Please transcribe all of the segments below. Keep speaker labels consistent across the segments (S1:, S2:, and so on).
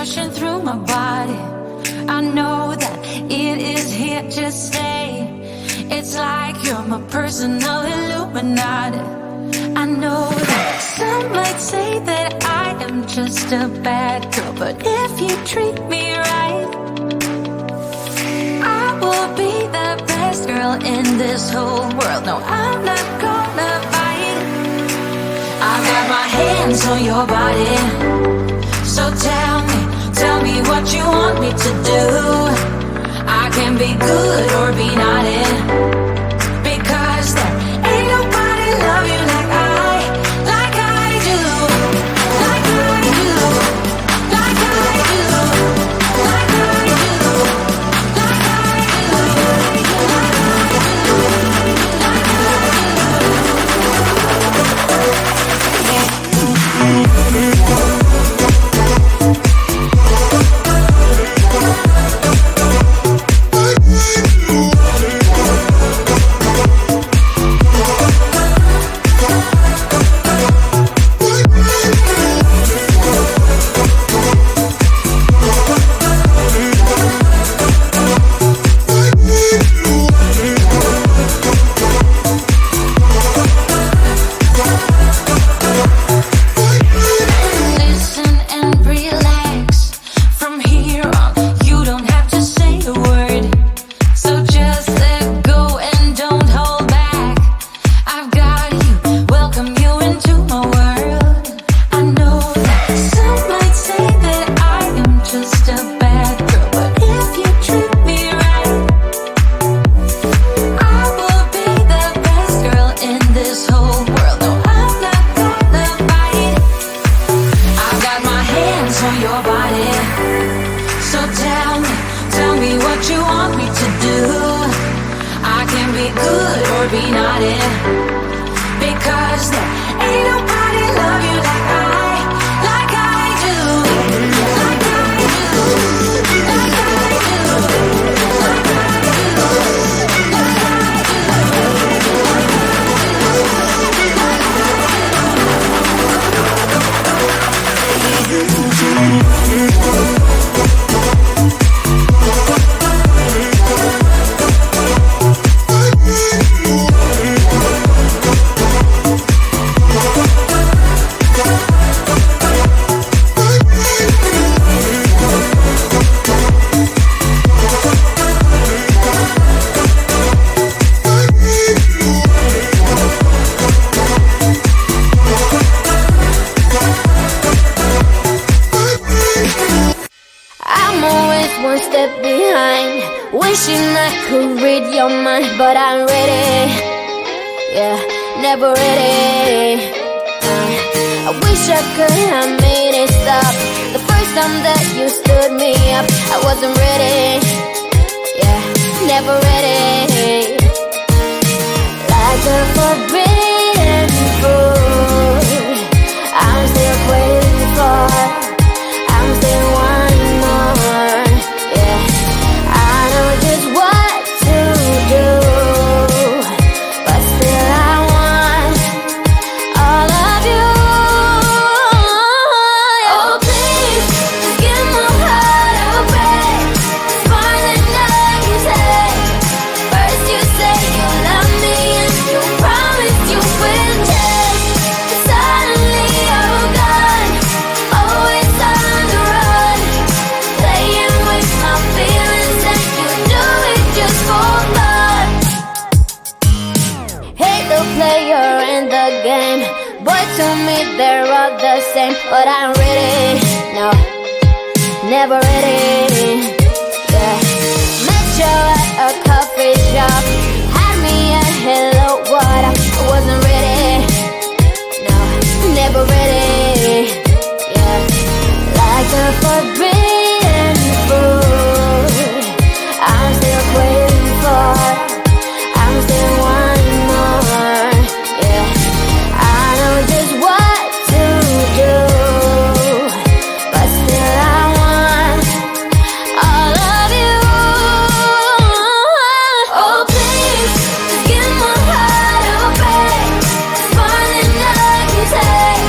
S1: rushing through my body. I know that it is here to stay. It's like you're my personal Illuminati. I know that some might say that I am just a bad girl, but if you treat me right, I will be the best girl in this whole world. No, I'm not gonna fight. I've got my hands on your body, so tell me what you want me to do. I can be good or be naughty, because there ain't nobody love you like I do, like I do, like I do, like I do, like I do,
S2: but I'm ready, yeah, never ready. I wish I could have made it stop the first time that you stood me up. I wasn't ready, yeah, never ready. Like a forbidden fruit, I'm still waiting for, I'm still wanting more, yeah. I know just what to do, but still I want all of you. Oh please, just give my heart a break. It's more than I can take. First you say you love me and you promise you will change, but suddenly you're gone, always on the run, playing with my feelings and you do it just for fun. Hate the player in the game, boy to me they're all the same, but I'm ready, no, never ready, yeah. Met you at a coffee shop, had me a hello, what up, I wasn't ready, no, never ready, yeah. Like a forbidden fruit, I'm still waiting for, I'm still wanting more, yeah. I know just what to do, but still I want all of you. Oh please, just give my heart a break. It's more than I can take.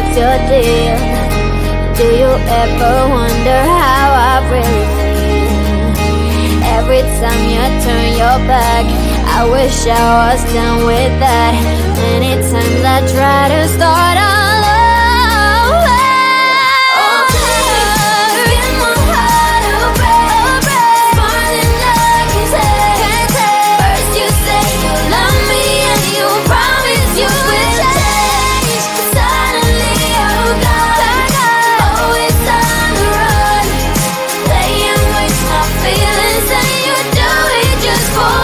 S2: what's your deal? Do you ever wonder how I really feel? Every time you turn your back, I wish I was done with that. Many times I try to start all over. Oh, baby, give my heart a break. More than I can take. First you say you love me and you promise you will change. Suddenly you're gone. Oh, it's on the run. Playing with my feelings and you do it just for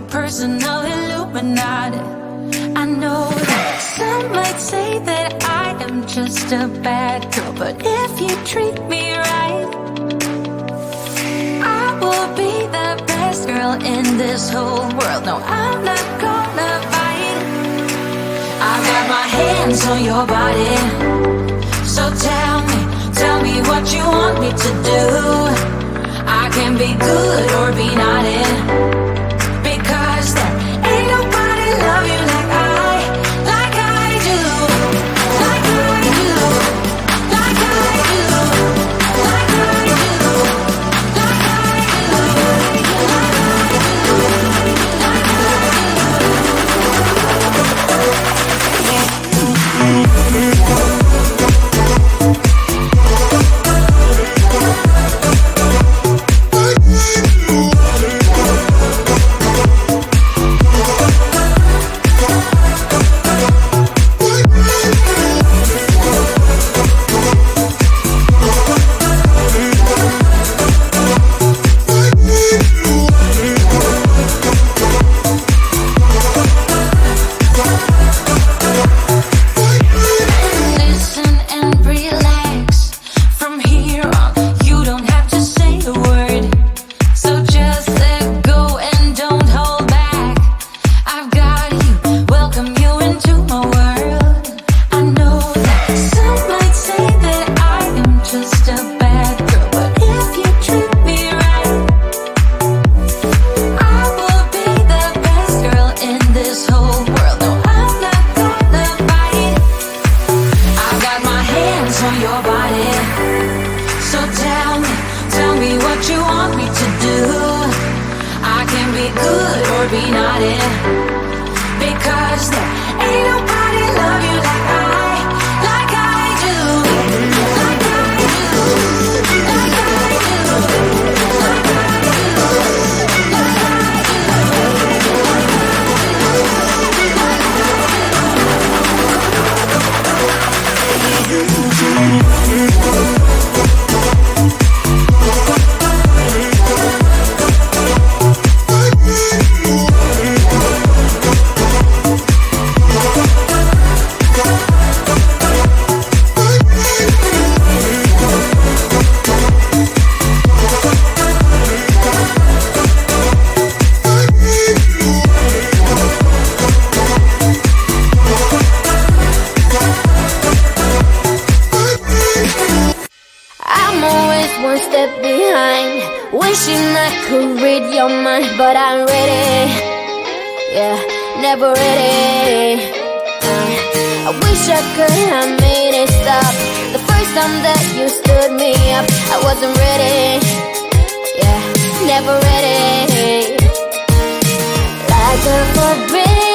S1: personal Illuminati. I know that some might say that I am just a bad girl, but if you treat me right, I will be the best girl in this whole world. No, I'm not gonna fight. I got my hands on your body, so tell me what you want me to do. I can be good or be naughty, because there ain't nobody love you like I do, like I do, like I do. treat me right. I will be the best girl in this whole world. No, I'm not gonna fight. I've got my hands on your body. So tell me what you want me to do. I can be good or be naughty, because there ain't nobody love you like I do, like I do, like I do, like
S2: I'm always one step behind, wishing I could read your mind, but I'm ready, yeah, never ready. I wish I could have made it stop the first time that you stood me up. I wasn't ready, yeah, never ready. Like a forbidden